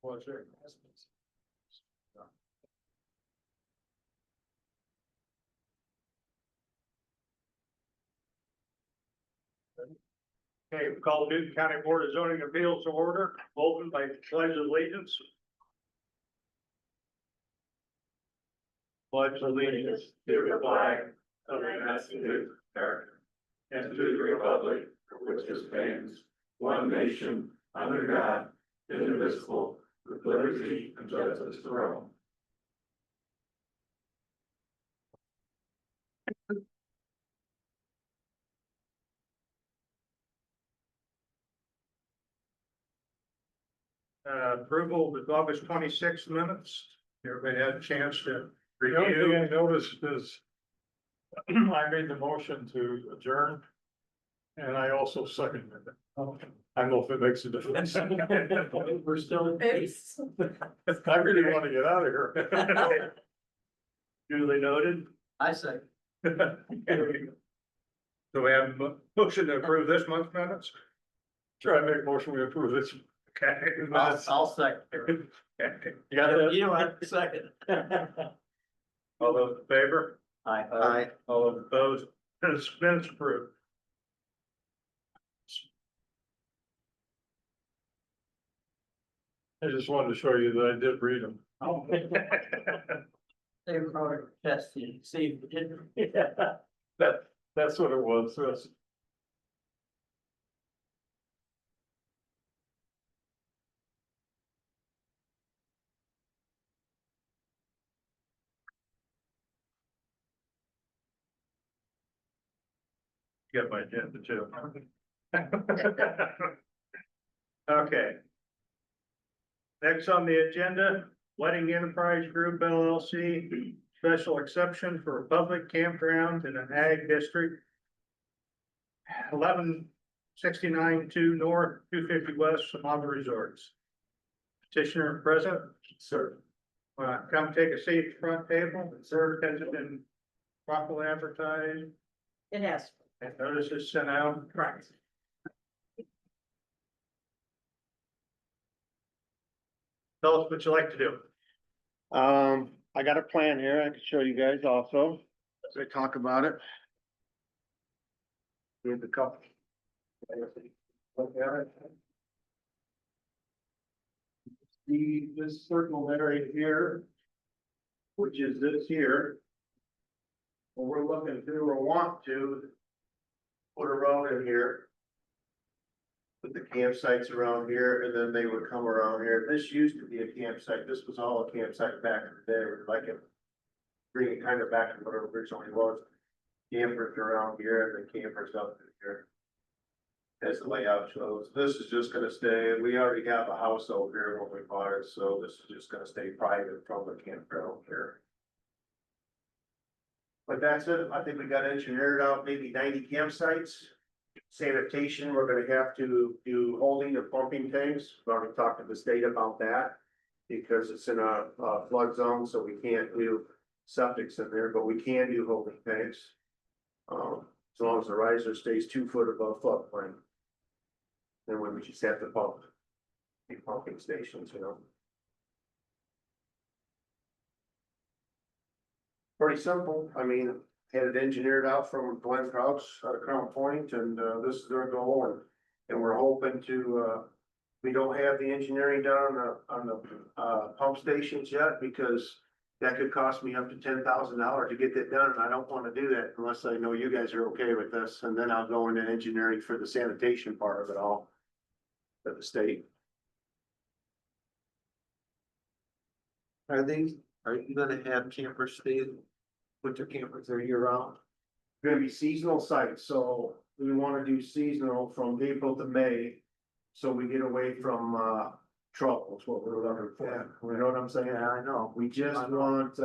Was there? Okay, we call the Newton County Board of Zoning Appeals to order, open by pledge of allegiance. Pledge allegiance to the flag of the United States of America and to the republic for which it stands, one nation, under God, indivisible, with liberty and justice for all. Approval of the August 26th minutes. Everybody had a chance to The only thing review. I noticed is I made the motion to adjourn. And I also seconded it. I don't know if it makes a difference. We're still. I really want to get out of here. Duly noted. I say. So we have a motion to approve this month's minutes? Sure, I make a motion, we approve this. Okay. I'll second. You got that? You know what, second. All those in favor? Aye. All those opposed? Minutes approved. I just wanted to show you that I did read them. They were testing, see if it didn't. That's what it was. That's- Get my agenda too. Okay. Next on the agenda, Wedding Enterprise Group LLC, special exception for a public campground in an ag district. 1169-2 North, 250 West, Samantha Resorts. Petitioner present? Sir. Come take a seat at the front table, sir, has it been properly advertised? It has. And notice is sent out. Correct. Tell us what you like to do. I got a plan here. I can show you guys also. As I talk about it. Here's the couple. Look at it. See this circle area here. Which is this here. Well, we're looking to or want to. Put a road in here. Put the campsites around here and then they would come around here. This used to be a campsite. This was all a campsite back in the day. We'd like it. Bring it kind of back to what it originally was. Campers around here and the campers up here. As the layout shows, this is just gonna stay, we already have a house over here when we bought it, so this is just gonna stay private from the campground here. But that's it. I think we got engineered out maybe 90 campsites. Sanitation, we're gonna have to do holding of pumping tanks. We've already talked to the state about that. Because it's in a flood zone, so we can't do septics in there, but we can do holding tanks. As long as the riser stays 2 foot above floodplain. Then we just have to pump. The pumping stations, you know. Pretty simple. I mean, had it engineered out from Glen Crouch out of Crown Point, and this is their goal, and we're hoping to, we don't have the engineering done on the pump stations yet, because that could cost me up to $10,000 to get that done, and I don't wanna do that unless I know you guys are okay with this, and then I'll go into engineering for the sanitation part of it all. For the state. Are you gonna have campers stay, winter campers there year round? Gonna be seasonal sites, so we wanna do seasonal from April to May. So we get away from trouble, is what we're looking for, you know what I'm saying? Yeah, I know. We just want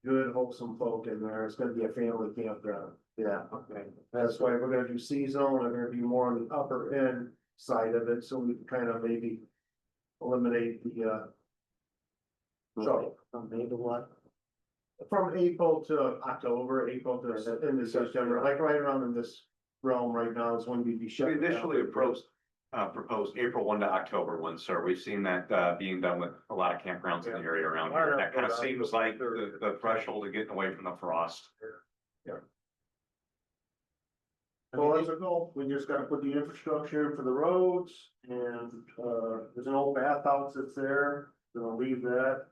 good wholesome folk in there, it's gonna be a family campground. Yeah, okay. That's why we're gonna do seasonal, and we're gonna be more on the upper end side of it, so we can kind of maybe eliminate the trouble. From May to what? From April to October, April to into September, like right around in this realm right now is when we'd be shut. We initially approached proposed April 1 to October 1, sir. We've seen that being done with a lot of campgrounds in the area around here. That kind of seems like the threshold of getting away from the frost. Well, as a goal, we just gotta put the infrastructure in for the roads and, there's an old bathhouse that's there, gonna leave that.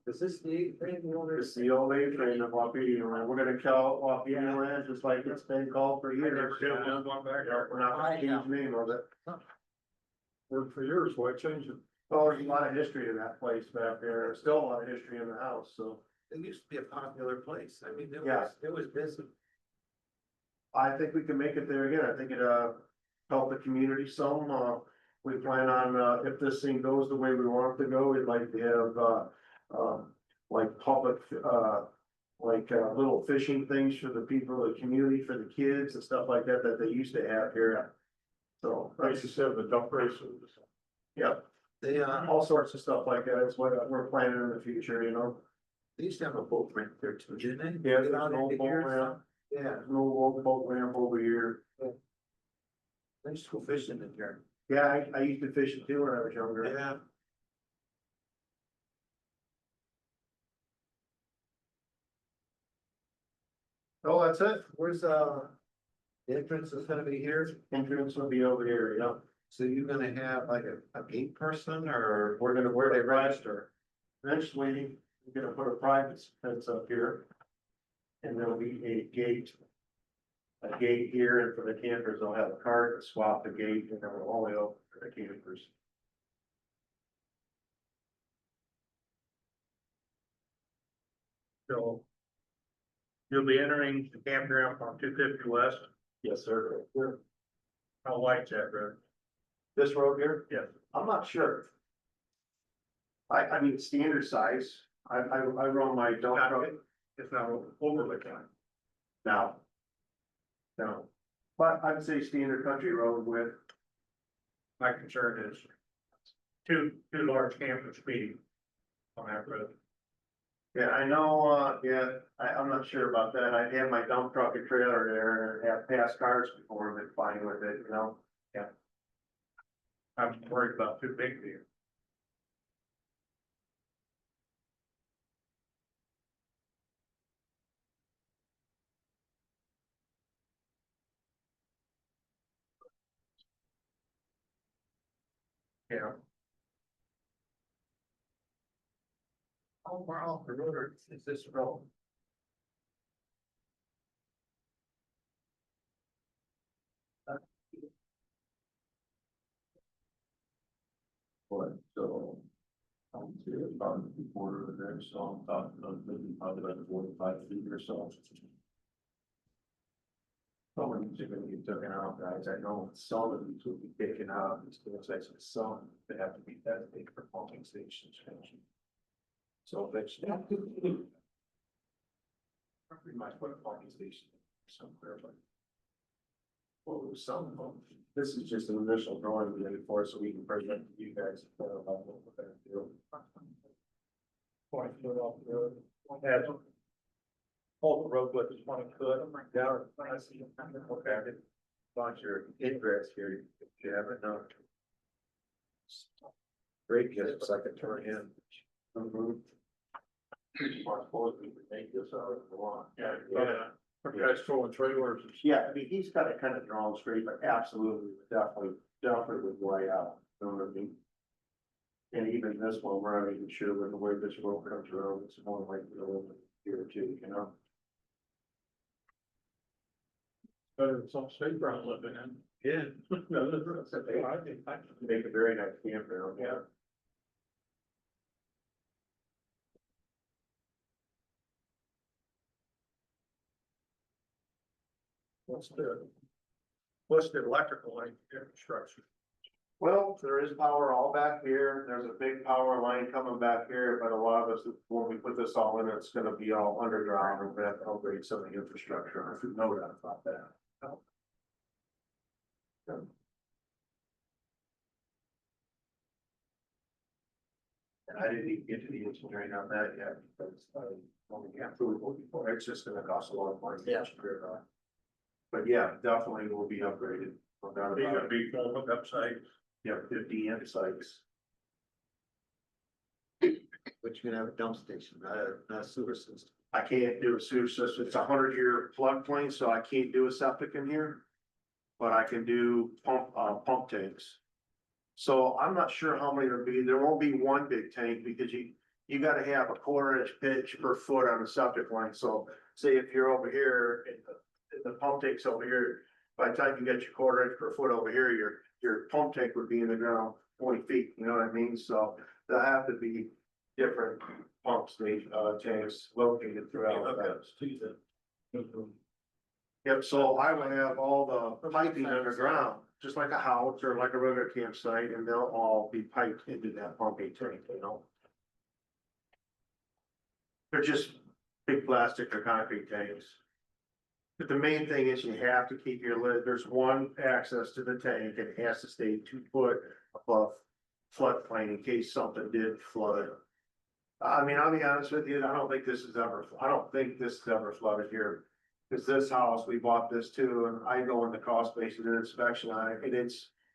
Is this the, It's the old A-frame of Wapiti land, we're gonna call Wapiti land just like it's been called for years. We're not gonna change the name of it. Worked for years, why change it? Well, there's a lot of history in that place back there, there's still a lot of history in the house, so. it used to be a popular place. I mean, Yeah. it was busy. I think we can make it there again, I think it, help the community some, we plan on, if this thing goes the way we want it to go, we'd like to have, like public, little fishing things for the people, the community, for the kids and stuff like that, that they used to have here. So, I used to have the dump races. yeah, They, all sorts of stuff like that, is what we're planning in the future, you know? they used to have a boat ramp there too, didn't they? Yeah, Get there's out an old into boat here. ramp, Yeah, there's an old boat ramp over here. I used to go fishing in there. Yeah, I used to fish it too when I was younger. Yeah. Oh, that's it, Where's, the entrance is gonna be here, entrance will be over here, you know? so you're gonna have like a gate person or We're gonna, where they put a private- register? Eventually, we're gonna put a private fence up here. And there'll be a gate. A gate here, and for the campers, they'll have a card to swap the gate, and then we'll only open for the campers. So you'll be entering the campground on 250 west. Yes, sir. How wide's that road? This road here? Yes. I'm not sure. I mean, standard size, I run my dump truck It's not overly wide. now. No, but I'd say standard country road with, My concern is two large campers meeting on that road. yeah, I know, I'm not sure about that, I'd have my dump truck and trailer there, and have past cars before, and been fine with it, you know? I'm worried about too big vehicles. Yeah. How far off the road is this road? But, so. I'm serious about the quarter of there, so I'm talking about maybe probably like 45 feet or so. Some of these are gonna get taken out, guys, I know some of these will be taken out, it's gonna say some, they have to be that big for pumping stations. So that's. We might put a pumping station somewhere, but. Well, it was some of them, this is just an initial drawing we did for, so we can present to you guys. About what we're gonna do. 20 foot off the road. Has hold the road with 20 foot. Yeah, I see. Okay. Launch your ingress here, if you have enough. Brake gets like a turn in. Mhm. Possible if we could make this out if we want. Yeah. Guys throwing trailers. Yeah, I mean, he's got it kind of drawn straight, but absolutely, definitely would lay out, you know what I mean? And even this one, we're not even sure with the way this road comes around, it's more like a little bit here too, you know? Better than some state ground living in. Yeah. I think, Make a very nice campground, yeah. What's the electrical infrastructure? Well, there is power all back here, there's a big power line coming back here, but a lot of us, when we put this all in, it's gonna be all underground, and we have to upgrade some of the infrastructure, I should know that about that. And I didn't even get to the engineering on that yet, because I only got approval before, it's just gonna cost a lot of money. Yeah. But yeah, definitely will be upgraded, They're gonna be full hookup sites. Yeah, 50 inch sites. But you can have a dump station, not a sewer system. I can't do a sewer system, it's a 100-year floodplain, so I can't do a septic in here. But I can do pump tanks. So I'm not sure how many there'll be, there won't be one big tank because you gotta have a 1/4 inch pitch per foot on the septic line, so. Say if you're over here, and the pump tank's over here, by the time you get your 1/4 inch per foot over here, your pump tank would be in the ground 20 feet, you know what I mean? So there'll have to be different pump station, tanks located throughout that. Yep, so I will have all the piping underground, just like a house or like a regular campsite, and they'll all be piped into that pumping tank, you know? They're just big plastic or concrete tanks. But the main thing is you have to keep your lid, there's one access to the tank, and it has to stay 2 foot above floodplain in case something did flood. I mean, I'll be honest with you, I don't think this is ever flooded here. Cause this house, we bought this too, and I go in the cost basis and inspection on it, and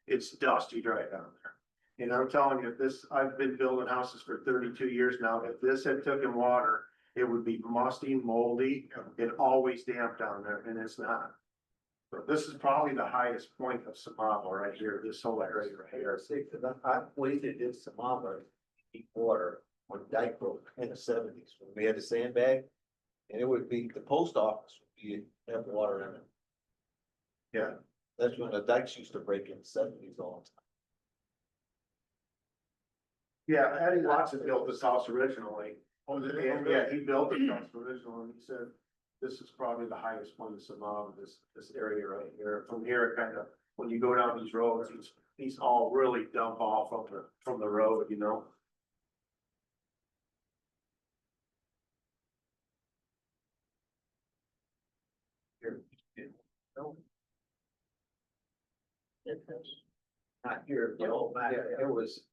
it's dusty right down there. And I'm telling you, I've been building houses for 32 years now, if this had taken water, it would be musty, moldy, and always damp down there, and it's not. But this is probably the highest point of Samava right here, this whole area right here. I waited in Samama to keep water when dike broke in the 70s, when we had the sandbag. And it would be, the post office would be, have water in it. Yeah. That's when the dikes used to break in the 70s all the time. Yeah, Eddie Watson built this house originally. And yeah, he built this house originally, and he said, this is probably the highest point of Samava, this area right here. From here, it kind of, when you go down these roads, these all really dump off from the road, you know? Not here, but all back, it was.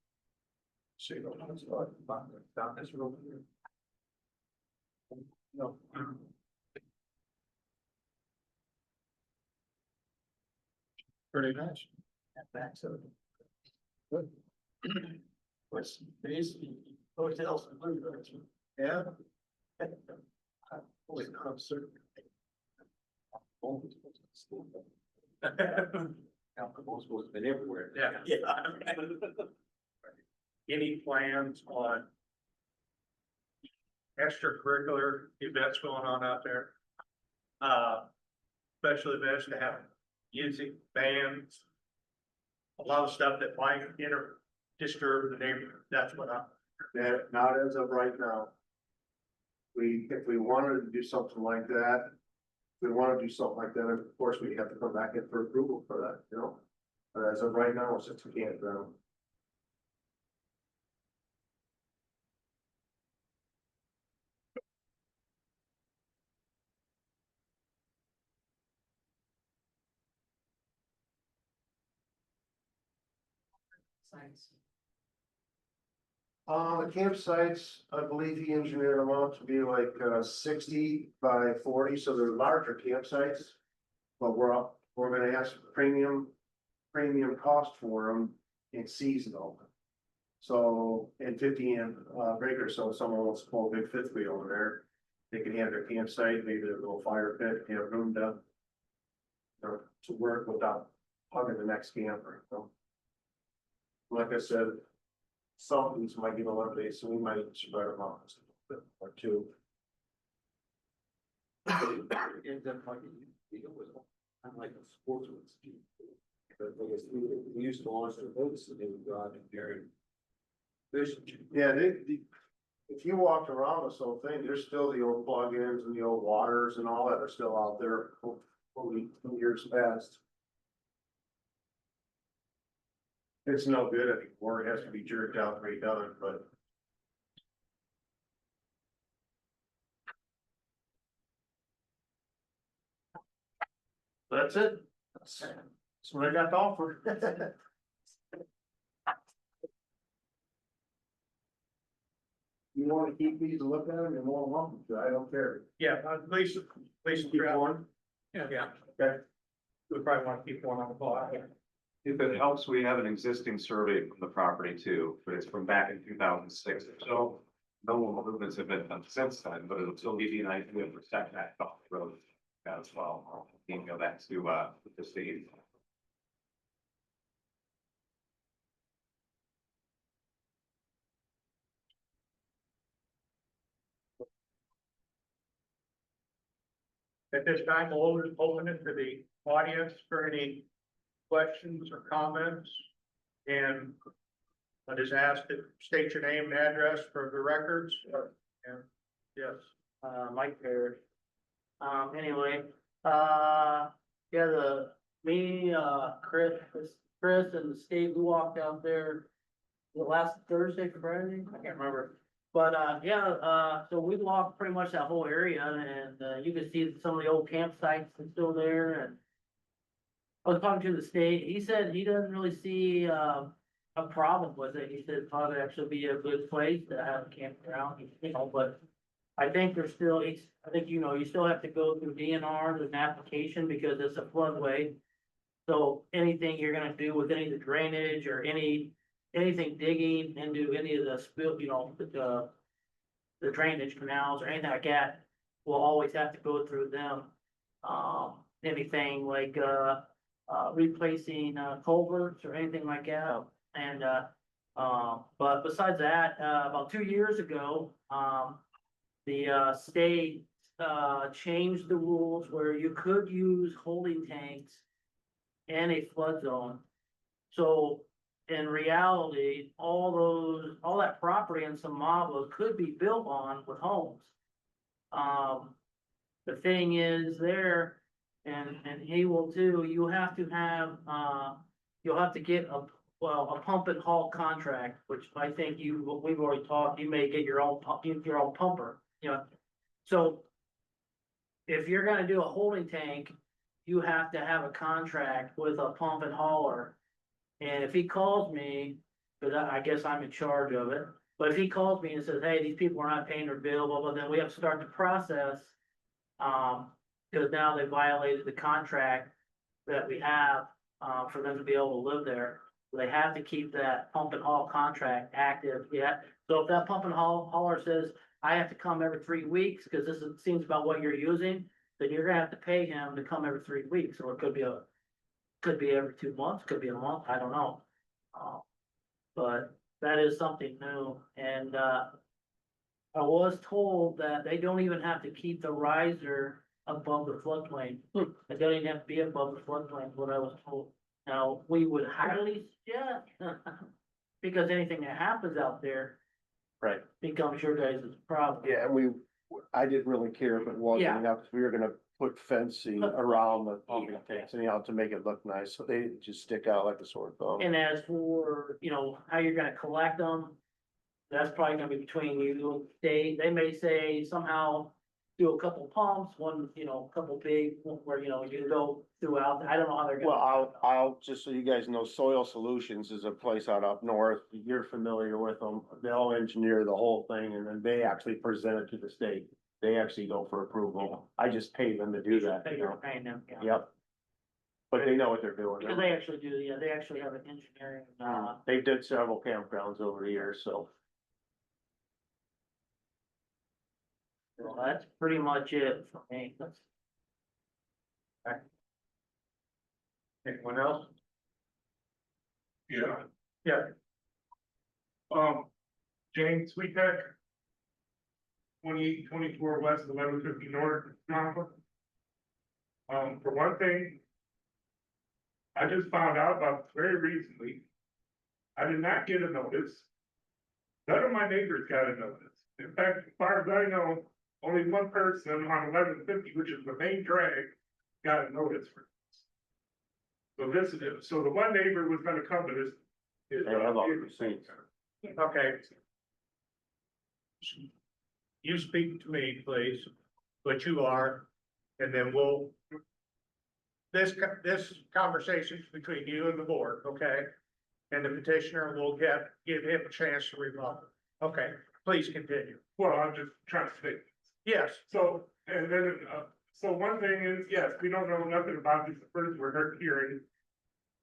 Down this road here. No. Pretty nice. Back so. Good. What's these hotels and bluebirds? Yeah. Holy concert. Alcohol's supposed to be everywhere. Yeah. Any plans on extracurricular events going on out there? Special events to have music, bands, a lot of stuff that might disturb the neighborhood. That's what I'm. Not as of right now. If we wanted to do something like that, of course, we have to come back in for approval for that, you know? But as of right now, it's just a campground. The campsites, I believe he engineered them out to be like 60 by 40, so they're larger campsites. But we're gonna ask premium cost for them in seasonal. So, and 50 amp breaker, so if someone wants to pull a big fifth wheel in there, they can have their campsite, maybe their little fire pit, have room to work without hugging the next camper, so. Like I said, some of these might be a little bit, so we might spread them out a bit or two. And then like, it was kind of like a sportsman ski. But I guess we used to launch their boats and they would go out and carry fish. Yeah, if you walked around this whole thing, there's still the old plugins and the old waters and all that are still out there from years past. It's no good anymore, it has to be jerked out and redone, but. That's it. That's what I got to offer. You wanna keep these and look at them, you're more than welcome to, I don't care. Yeah, Lisa. Keep one. Yeah. Okay. we probably want to keep one on the block. If it helps, we have an existing survey from the property too, but it's from back in 2006. So no movements have been done since then, but it'll still give you an idea of the setback off the road as well. Email that to the state. At this time, we'll open it to the audience for any questions or comments. And I just ask that state your name and address for the records. And yes, Mike Parrish. Anyway, yeah, Chris and Steve, we walked out there the last Thursday, Friday, I can't remember. But, so we walked pretty much that whole area and, you can see some of the old campsites are still there and I was talking to the state, he said he doesn't really see, a problem with it. He said it'd probably actually be a good place to have a campground, you know, but I think there's still, I think, you know, you still have to go through DNR, there's an application because it's a floodway. So anything you're gonna do with any of the drainage or anything digging into any of the spill, you know, the drainage canals or anything like that, will always have to go through them. Anything like, replacing, culverts or anything like that. And, but besides that, about 2 years ago, the state changed the rules where you could use holding tanks in a flood zone. So in reality, all that property in Samava could be built on with homes. The thing is there, and he will too, you have to have, you'll have to get a pump and haul contract, which I think we've already talked, you may get your own pumper, you know. So if you're gonna do a holding tank, you have to have a contract with a pump and hauler. And if he calls me, cause I guess I'm in charge of it, but if he calls me and says, hey, these people are not paying their bill, blah, blah, then we have to start the process. Cause now they violated the contract that we have, for them to be able to live there. They have to keep that pump and haul contract active, yeah. So if that pump and hauler says, I have to come every 3 weeks, cause seems about what you're using, then you're gonna have to pay him to come every 3 weeks, or it could be every 2 months, could be a month, I don't know. But that is something new, and, I was told that they don't even have to keep the riser above the floodplain. It doesn't even have to be above the floodplain, what I was told. Now, we would highly suggest, because anything that happens out there. Right. Becomes your guys' problem. Yeah, and I didn't really care if it wasn't Yeah. enough, because we were gonna put fencing around the pumping tanks anyhow to make it look nice, so they just stick out like a sore thumb. And as for, you know, how you're gonna collect them, that's probably gonna be between you and state. They may say somehow do a couple pumps, one, you know, a couple big, where, you know, you can go throughout. I don't know how they're Well, gonna. I'll, just so you guys know, Soil Solutions is a place out up north, you're familiar with them, they'll engineer the whole thing, and then they actually present it to the state. They actually go for approval, I just pay them to do that, you You're know, paying them, yeah. yep. But they know what they're doing. Because they actually do, yeah, they actually have an engineering, They did several campgrounds over the years, so. well, that's pretty much it for me. anyone else? Yeah. Yeah. James Sweetek. 2824 west, 1150 north, Napa. For one thing. I just found out about very recently. I did not get a notice. None of my neighbors got a notice. In fact, as far as I know, only one person on 1150, which is the main drag, got a notice for this. So the one neighbor was gonna come to this. They have all the receipts. Okay. You speak to me, please, but you are, and then this conversation's between you and the board, okay? And the petitioner will give him a chance to rebut. Okay, please continue. Well, I'm just trying to say. Yes, So, and then, so one thing is, yes, we don't know nothing about this, the first we're hearing.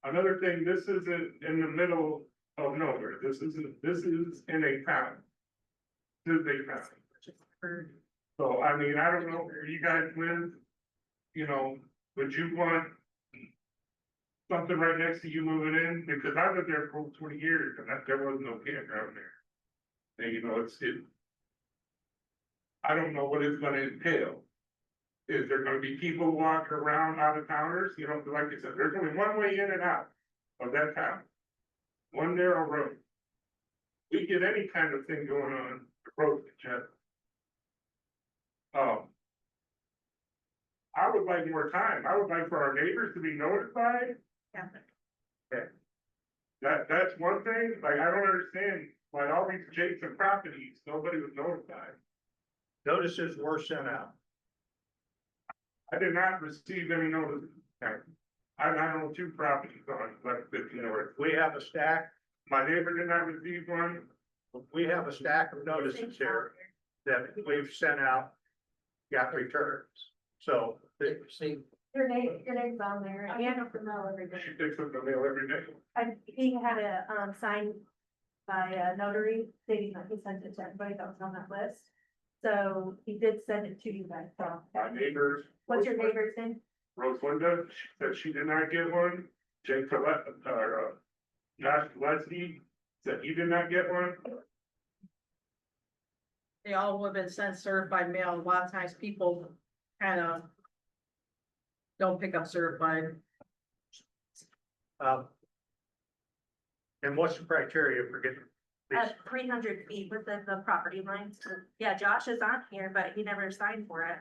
Another thing, this isn't in the middle of nowhere, this is in a town. This is a town. So, I mean, I don't know where you guys live, you know, would you want something right next to you moving in? Because I lived there for over 20 years and there was no campground there. And you know, I don't know what it's gonna entail. Is there gonna be people walking around out of towners? You know, like I said, there's only one way in and out of that town. One narrow road. We get any kind of thing going on, the road congested. I would like more time. I would like for our neighbors to be notified. Okay. That's one thing, like, I don't understand why all these adjacent properties, nobody was notified. Notices were sent out. I did not receive any notice. I own 2 properties on like 15 North. We have a stack, My neighbor did not receive one. we have a stack of notices here that we've sent out, got returns. So, Your name's on there, I hand them the mail every day. She picks up the mail every day. He had a, signed by a notary stating that he sent it to everybody that was on that list. So he did send it to you guys, so. My neighbors. What's your neighbor's name? Roselinda, she said she did not get one. Jake Colette, Josh Leslie said he did not get one. They all would have been sent certified mail. A lot of times people kind of don't pick up certified. and what's the criteria for getting these? 300 feet within the property lines. Yeah, Josh is on here, but he never signed for it.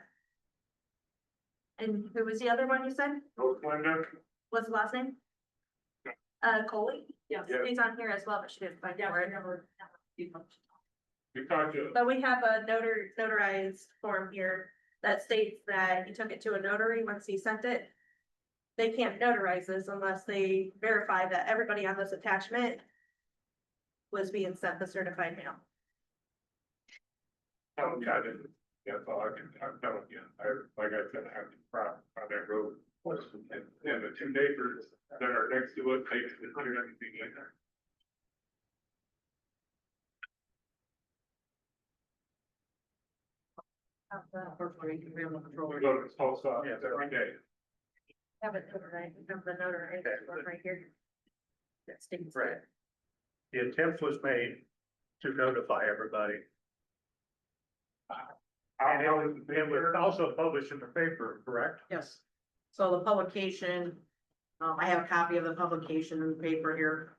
And who was the other one you said? Roselinda, What's the last name? Coley? Yes. Yeah. He's on here as well, but she didn't sign for it. we talked to, But we have a notarized form here that states that he took it to a notary once he sent it. They can't notarize this unless they verify that everybody on this attachment was being sent the certified mail. tell me I didn't, that's all I'm telling you. Like I said, I have to prop on that road. And the 2 neighbors that are next to it, they did everything in there. Unfortunately, we have no control. We go to the post office every day. Have it notarized, we have the notary one right here. That states. Right. The attempt was made to notify everybody. How And long is the it was also published in the paper, correct? Yes. So the publication, I have a copy of the publication in the paper here.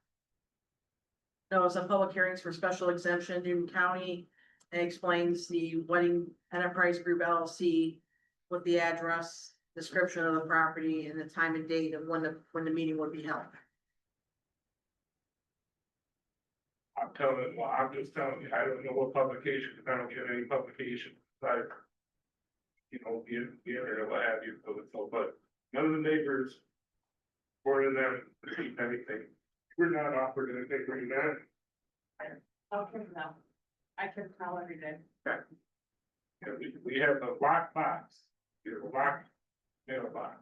Notice of public hearings for special exemption, Newton County. It explains the Wedding Enterprise Group LLC with the address, description of the property, and the time and date of when the meeting would be held. I'm just telling you, I don't know what publication, because I don't get any publication, like, you know, the internet, what have you, so, but none of the neighbors, more than them, received anything. We're not offered anything for that. Okay, no. I can tell every day. And we have a locked box, we have a locked mailbox.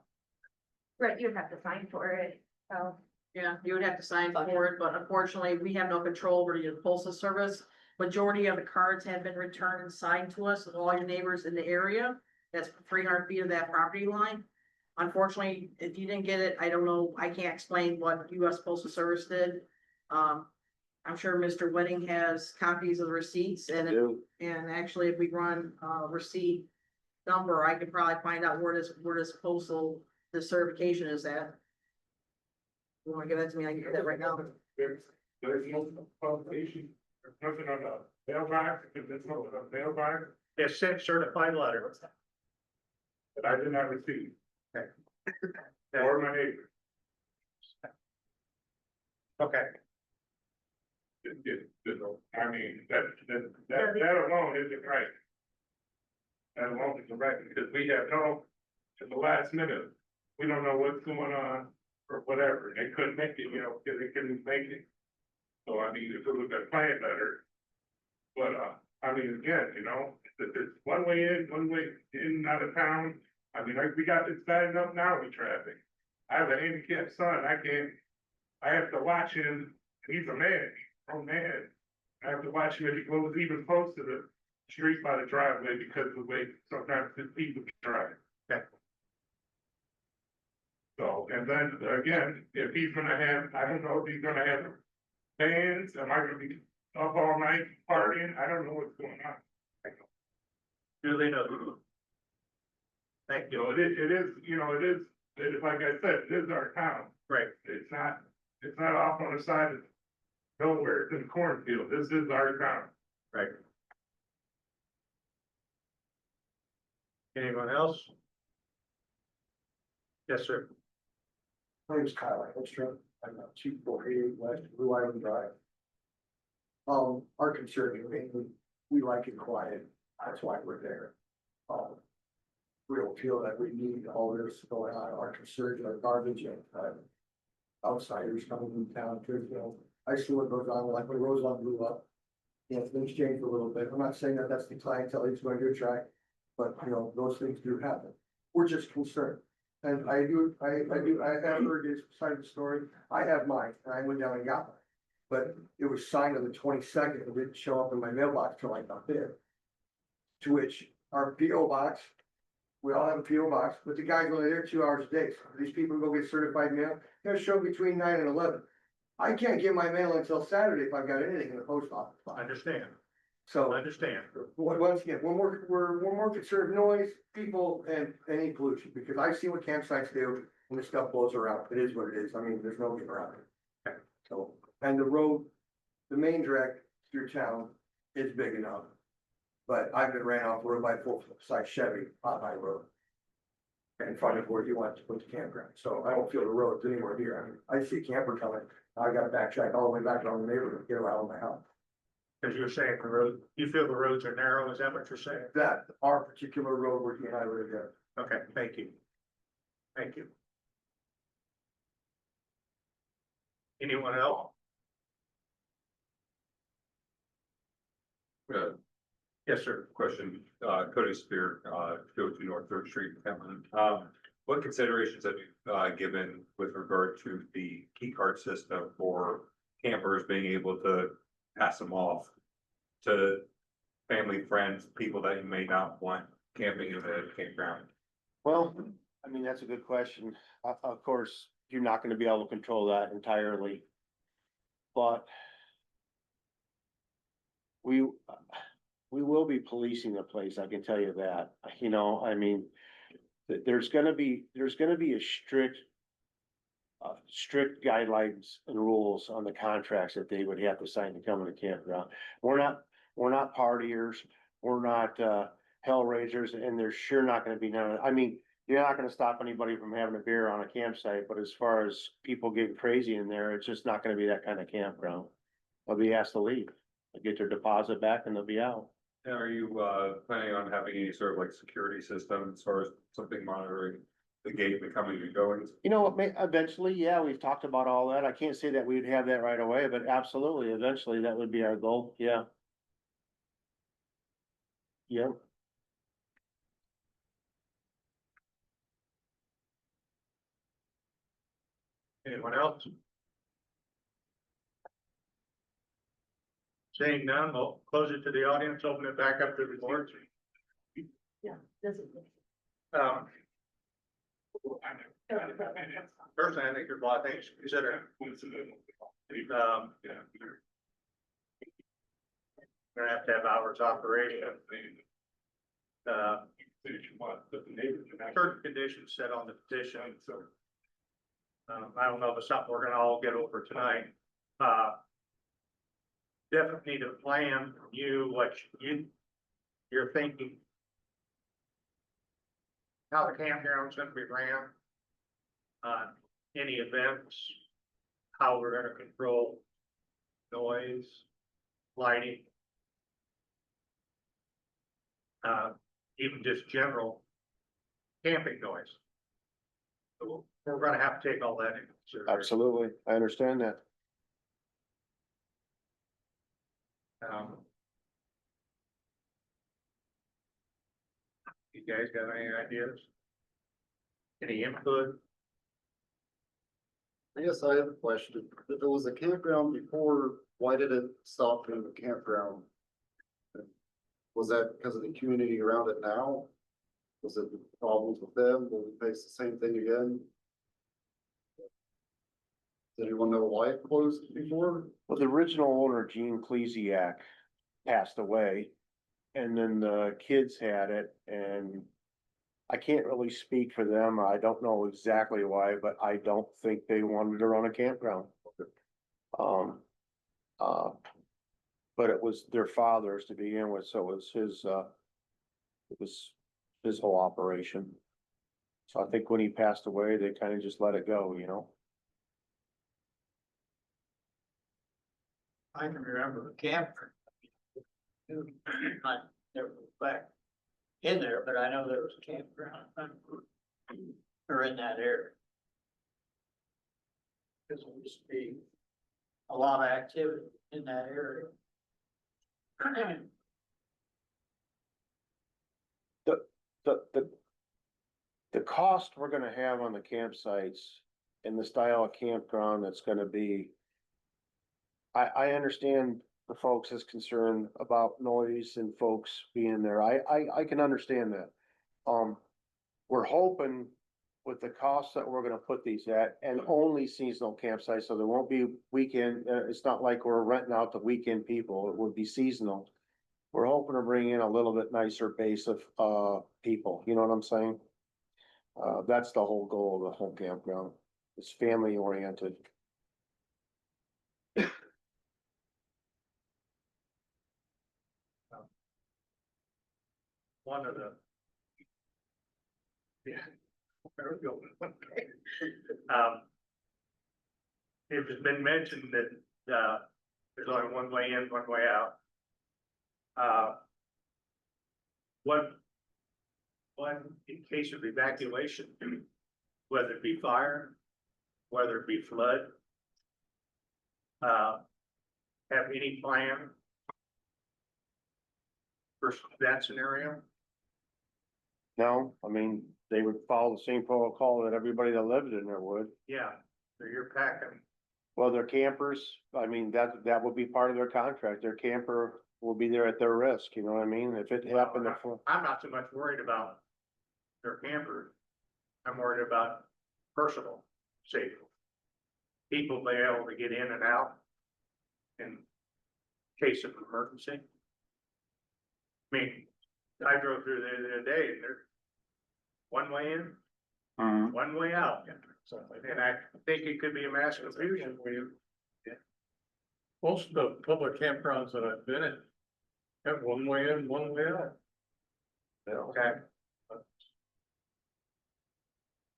Right, you'd have to sign for it, so. Yeah, you would have to sign for it, but unfortunately, we have no control over your postal service. Majority of the cards have been returned and signed to us, with all your neighbors in the area. That's 300 feet of that property line. Unfortunately, if you didn't get it, I don't know, I can't explain what US Postal Service did. I'm sure Mr. Wedding has copies of the receipts, and actually, if we run receipt number, I could probably find out where this postal, the certification is at. You wanna give that to me? I can do that right now. There's no publication, there's nothing on the mailbox, there's no mailbox It's sent certified letter. that I did not receive. Okay. Or my neighbor. Okay, I mean, that alone isn't right. That alone isn't right, because we have no, at the last minute, we don't know what's going on or whatever, they couldn't make it, you know, because they couldn't make it. So I mean, if it was a plan better. But, I mean, again, you know, it's one way in, one way in and out of town, I mean, we got this bad enough now with traffic. I have a handicapped son, I have to watch him, he's a man, grown man. I have to watch him if he goes even close to the street by the driveway because of the way sometimes the people drive. So, and then again, if he's gonna have, I don't know if he's gonna have bands, am I gonna be up all night partying? I don't know what's going on. Duly noted. Thank You know, you. it is, you know, it is, like I said, it is our town. Right. It's not off on the side of nowhere, it's in the cornfield. This is our town. Right. Anyone else? Yes, sir. My name's Kyle Hillstrom, I'm a Chief 488 West Blue Island Drive. Our concern is mainly, we like it quiet, that's why we're there. We don't feel that we need all this going on, our concerns are garbage and, outsiders coming in town to, you know, I see what goes on, like when Roseland blew up. You know, things changed a little bit, I'm not saying that that's the clientele he's going to attract, but, you know, those things do happen. We're just concerned. And I have heard his side of the story. I have mine, and I went down and got mine. But it was signed on the 22nd, it didn't show up in my mailbox till I got there. To which our PO box, we all have a PO box, but the guy's only there 2 hours a day. So these people go get certified mail, they're show between 9 and 11. I can't get my mail until Saturday if I've got anything in the post office box. Understand, So. understand. Once again, we're more concerned with noise, people and any pollution, because I've seen what campsites do when the stuff blows around. It is what it is. I mean, there's no getting around it. So, and the road, the main direct through town is big enough. But I've been ran off road by full-size Chevy on my road. In front of where you want to put the campground. So I don't feel the roads anywhere near. I mean, I see a camper coming. I gotta backtrack all the way back around the neighborhood to get around my house. Cause you're saying the road, you feel the roads are narrow, is that what you're saying? That, our particular road where he and I live there. Okay, thank you. Thank you. Anyone else? Yes, sir. Question, Cody Spear, go to North Third Street, Hamilton. What considerations have you, given with regard to the key card system for campers being able to pass them off to family, friends, people that you may not want camping in the campground? Well, I mean, that's a good question. Of course, you're not gonna be able to control that entirely. But we will be policing the place, I can tell you that, you know, I mean, there's gonna be a strict guidelines and rules on the contracts that they would have to sign to come in the campground. We're not partiers, we're not, hell raisers, and there's sure not gonna be none. I mean, you're not gonna stop anybody from having a beer on a campsite, but as far as people getting crazy in there, it's just not gonna be that kind of campground. They'll be asked to leave, they'll get their deposit back and they'll be out. And are you, planning on having any sort of like security system as far as something monitoring the gate, the coming and going? You know what, eventually, yeah, we've talked about all that. I can't say that we'd have that right away, but absolutely, eventually, that would be our goal, yeah. Yeah. Anyone else? Seeing none, we'll close it to the audience, open it back up to the board. Yeah, doesn't. Um, Personally, I think there's a lot of things to consider. Gonna have to have hours operation. Certain conditions set on the petition, so. I don't know if it's something we're gonna all get over tonight. Definitely need a plan from you, what you're thinking. How the campground's gonna be ran. Any events, how we're gonna control noise, lighting. Even just general camping noise. So we're gonna have to take all that into consideration. Absolutely, I understand that. You guys got any ideas? Any input? I guess I have a question. If it was a campground before, why did it stop being a campground? Was that because of the community around it now? Was it problems with them? Will we face the same thing again? Does anyone know why it closed before? Well, the original owner, Gene Klesiak, passed away. And then the kids had it, and I can't really speak for them. I don't know exactly why, but I don't think they wanted to run a campground. Um, uh, but it was their father's to begin with, so it was his whole operation. So I think when he passed away, they kind of just let it go, you know? I can remember the camper. I never was back in there, but I know there was a campground. Or in that area. Cause there used to be a lot of activity in that area. The cost we're gonna have on the campsites and the style of campground that's gonna be. I understand the folks is concerned about noise and folks being there. I can understand that. We're hoping with the costs that we're gonna put these at and only seasonal campsites, so there won't be weekend, it's not like we're renting out to weekend people, it would be seasonal. We're hoping to bring in a little bit nicer base of, people, you know what I'm saying? That's the whole goal of the whole campground. It's family oriented. One of the. Yeah. There we go. Okay. It has been mentioned that, there's only one way in, one way out. One, in case of evacuation, whether it be fire, whether it be flood. Have any plan for that scenario? No, I mean, they would follow the same protocol that everybody that lived in there would. Yeah, so you're packing. Well, they're campers, I mean, that would be part of their contract, their camper will be there at their risk, you know what I mean, if it happened. I'm not so much worried about their campers. I'm worried about personal safety. People be able to get in and out in case of emergency. I mean, I drove through there the other day and there's one way in, one way out. And I think it could be a mass confusion for you. Most of the public campgrounds that I've been in have one way in, one way out. Okay.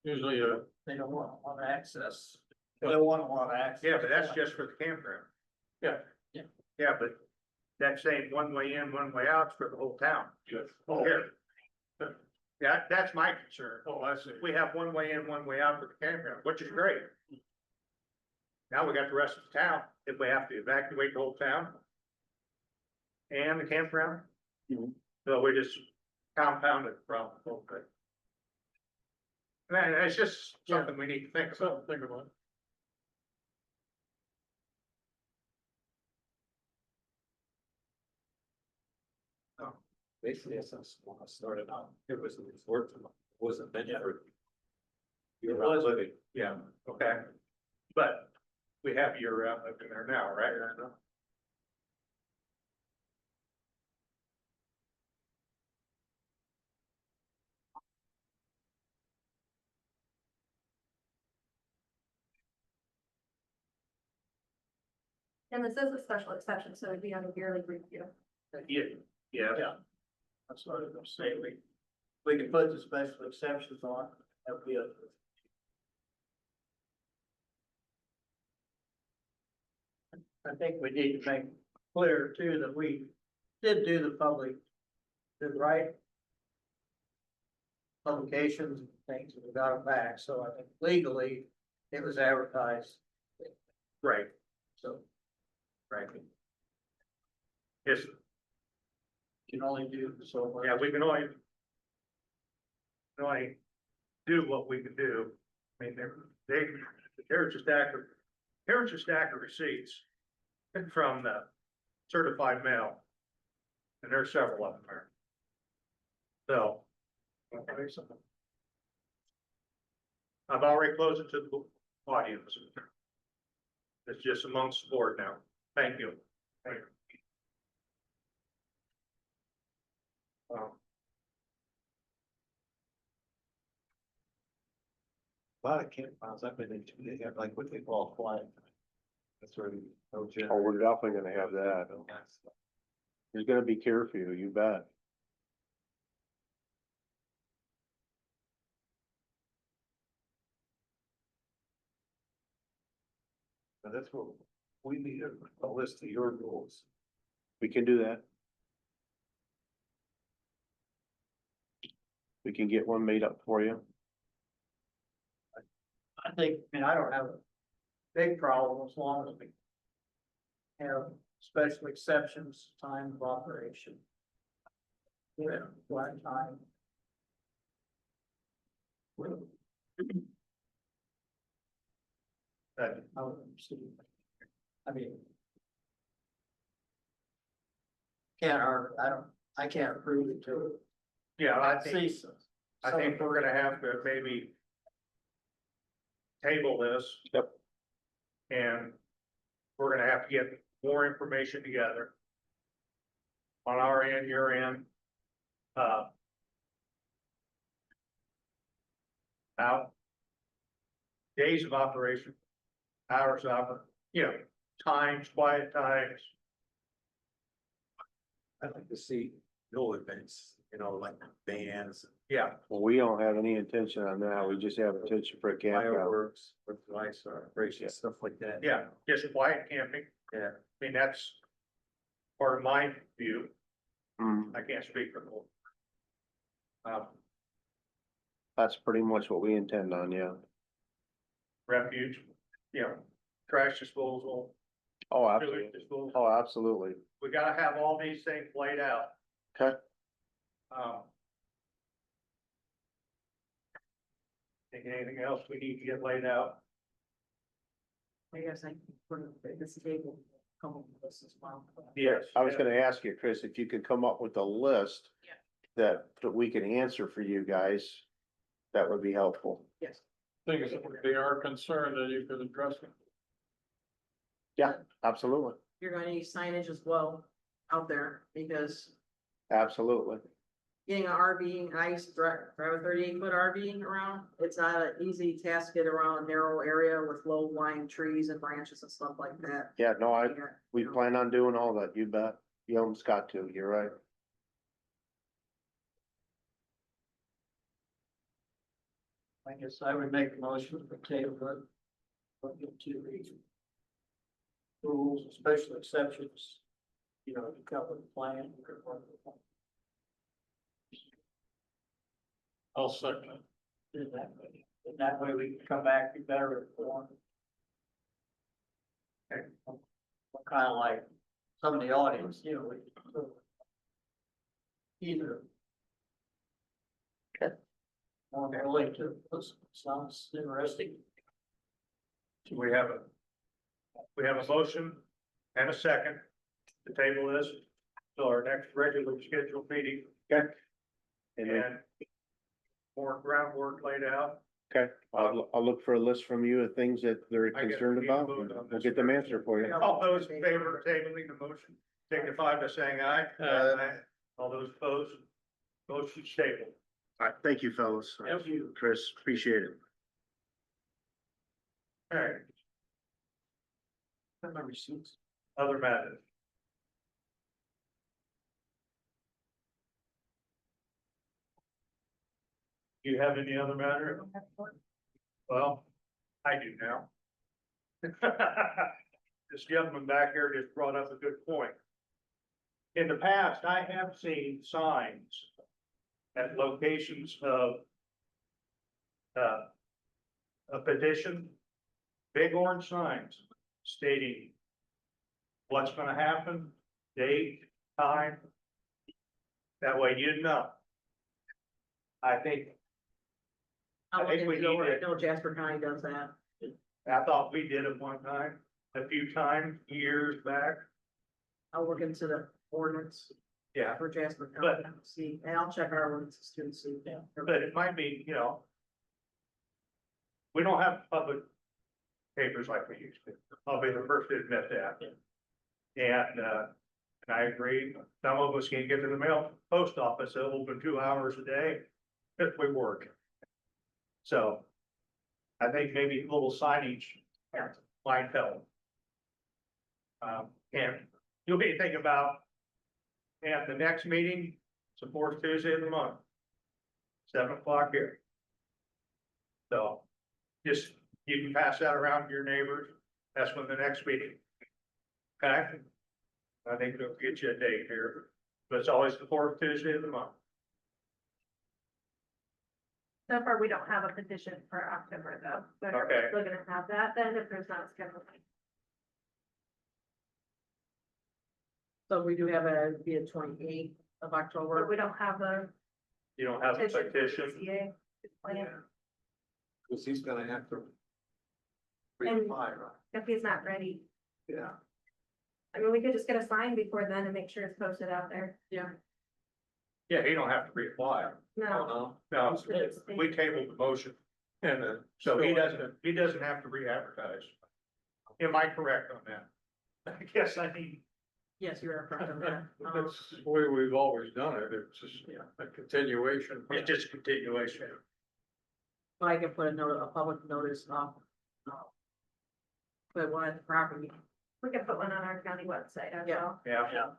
Usually, They don't want a lot of access. They don't want a lot of access. Yeah, but that's just for the campground. Yeah. Yeah. Yeah, but that same one way in, one way out is for the whole town. Yes. Oh, yeah. Yeah, that's my concern. Oh, I see. We have one way in, one way out for the campground, which is great. Now we got the rest of the town, if we have to evacuate the whole town. And the campground. So we just compounded the problem a little bit. Man, it's just something we need to think about. Think about it. Basically, that's when I started out, it was a resort, it wasn't meant for. You're not living. Yeah, okay. But we have year round living there now, right? And this is a special exception, so it'd be on a yearly review. Yeah, yeah. Yeah. That's what I was gonna say, we can put the special exceptions on, that'd be a. I think we need to make clear too that we did do the public, the right publications and things, and we got them back, so I think legally it was advertised. Right, So right. Yes, you can only do so much. yeah, we can only do what we can do. I mean, there's a stack of receipts from the certified mail. And there's several of them there. So. okay, so I've already closed it to the audience. It's just amongst the board now. Thank you. Thank you. A lot of campgrounds I've been into, they have like what they call quiet. That's where no Oh, we're definitely gonna have that. There's gonna be curfew, you bet. But that's what, we need a list of your rules. We can do that. We can get one made up for you. I think, I mean, I don't have a big problem as long as we have special exceptions, time of operation. Yeah, one time. I mean. I can't approve it to. Yeah, I think we're gonna have to maybe table this. Yep. And we're gonna have to get more information together. On our end, your end. Out. Days of operation. Hours of, times, quiet times. I'd like to see no events, like bands, Yeah, Well, we don't have any intention on that. We just have intention for a campground. fireworks, with lights, celebration, stuff like that. yeah, just quiet camping. Yeah. I mean, that's part of my view. Mm, I can't speak for the whole. that's pretty much what we intend on, yeah. Refuge, trash disposal, Oh, sewage absolutely. disposal. Oh, absolutely. We gotta have all these things laid out. Okay. Think anything else we need to get laid out? I guess I can put this table, come up with this as well. Yes. I was gonna ask you, Chris, if you could come up with a list Yeah. that we can answer for you guys, that would be helpful. Yes. Things that they are concerned that you could address them. Absolutely, You're gonna need signage as well out there, because absolutely. getting an RV, and I used to drive a 38-foot RV around, it's not an easy task to get around a narrow area with low lying trees and branches and stuff like that. Yeah, no, we Yeah. plan on doing all that, you bet. You almost got to, you're right. I guess I would make a motion for table, look into the rules, and special exceptions, to cover the plan. I'll second it. And that way we can come back and better informed. Kind of like some of the audience, either. Okay. More willing to, sounds interesting. We have a motion and a second to table this till our next regularly scheduled meeting. Okay. And then, And more groundwork laid out. okay, I'll look for a list from you of things that they're I get- concerned need to about, vote and on we'll this get them first. answered for you. All those in favor of tabling the motion, signify by saying aye. Aye. All those opposed, motion stable. All right, thank you, fellas. Thank you. Chris, appreciate it. All right, My receipts. other matters. Do you have any other matter? Well, I do now. This gentleman back here just brought up a good point. In the past, I have seen signs at locations of a petition, big orange signs stating what's gonna happen, date, time. That way you'd know. I think I'll look think we into it. need I it. know Jasper County does that. I thought we did it one time, a few times, years back. I'll look into the ordinance Yeah, for Jasper County, see, and I'll check our ordinances too, and see. but it might be, you know. We don't have public papers like we used to. I'll be the first to admit that. And I agree, some of us can't get to the mail, post office, they're open 2 hours a day if we work. So I think maybe a little signage might help. And you'll be thinking about, at the next meeting, it's the fourth Tuesday of the month. 7 o'clock here. So just, you can pass that around to your neighbors. That's when the next meeting. Okay? I think it'll get you a date here, but it's always the fourth Tuesday of the month. So far, we don't have a petition for October though, but are Okay. we still gonna have that then if there's not a scheduled? So we do have a, be a 28th of But October. we don't have a You don't have a petition. for petition. PCA plan. Cause he's gonna have to. And- Reapply, right? If he's not ready. Yeah. I mean, we could just get a sign before then and make sure it's posted out there. Yeah, Yeah, you don't have to reapply. No, No, we tabled the motion. And so he doesn't have to re-advertise. Am I correct on that? I guess I need, yes, you are correct on that. That's the way we've always done it, it's just a continuation. it's just a continuation. I can put a public notice up. But one at the property, we could put one on our county website as Yeah. well. Yeah.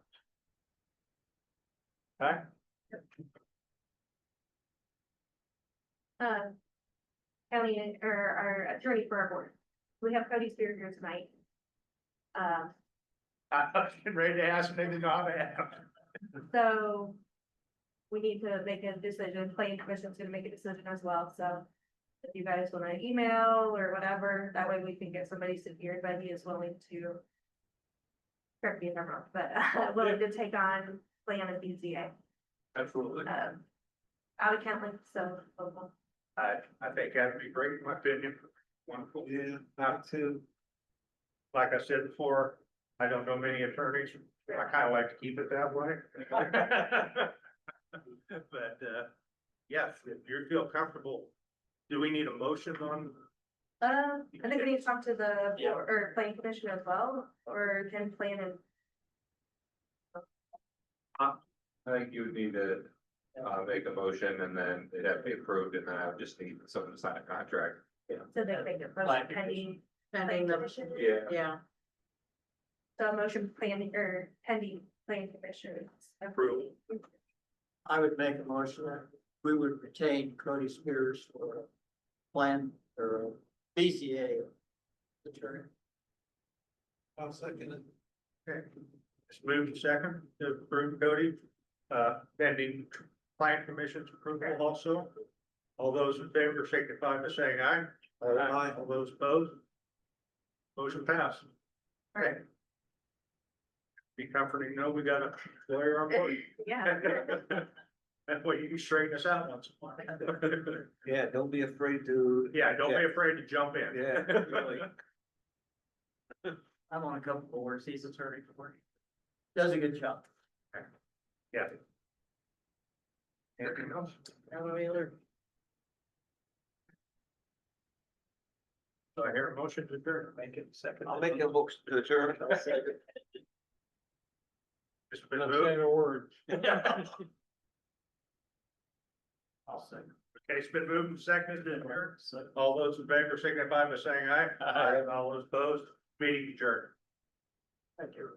Okay, County or our attorney for our board. We have Cody Spear here tonight. I was getting ready to ask him if they know how to ask. So we need to make a decision. Planning Commission's gonna make a decision as well, so if you guys wanna email or whatever, that way we can get somebody secured, but he is willing to, correct me if I'm wrong, but willing to take on plan and BZA, Absolutely. out of county, so local. I think that'd be great, in my opinion. Wonderful. Yeah, not too. Like I said before, I don't know many attorneys. I kind of like to keep it that way. But, yes, if you feel comfortable, do we need a motion on? I think we need to talk to the, or planning commission as well, or can plan and, I think you would need to, make a motion and then it'd have to be approved and then I would just need someone to sign a contract. so they make a motion pending. pending the, Commission. yeah, So a motion planning or pending planning commission Approval. I would make a motion that we would retain Cody Spears for plan or BCA attorney. I'll second it. Okay. It's moved to second to approve Cody, pending plan commission's approval also. All those in favor signify by saying aye. Aye. All those opposed? Motion passed. Okay. Be comforting, no, we got a lawyer on board. Yeah. That way you can straighten us out once. Yeah, don't be afraid to. Yeah, don't be afraid to jump in. Yeah, really. I'm on a couple boards, he's attorney for me. Does a good job. Yeah. Anything else? So I hear a motion to adjourn. Make it second. I'll make a motion to adjourn. It's been Not moved. saying a word. I'll second. Okay, it's been moved and seconded to adjourn. All those in favor signify by saying aye. Aye. All those opposed, meeting adjourned. Thank you.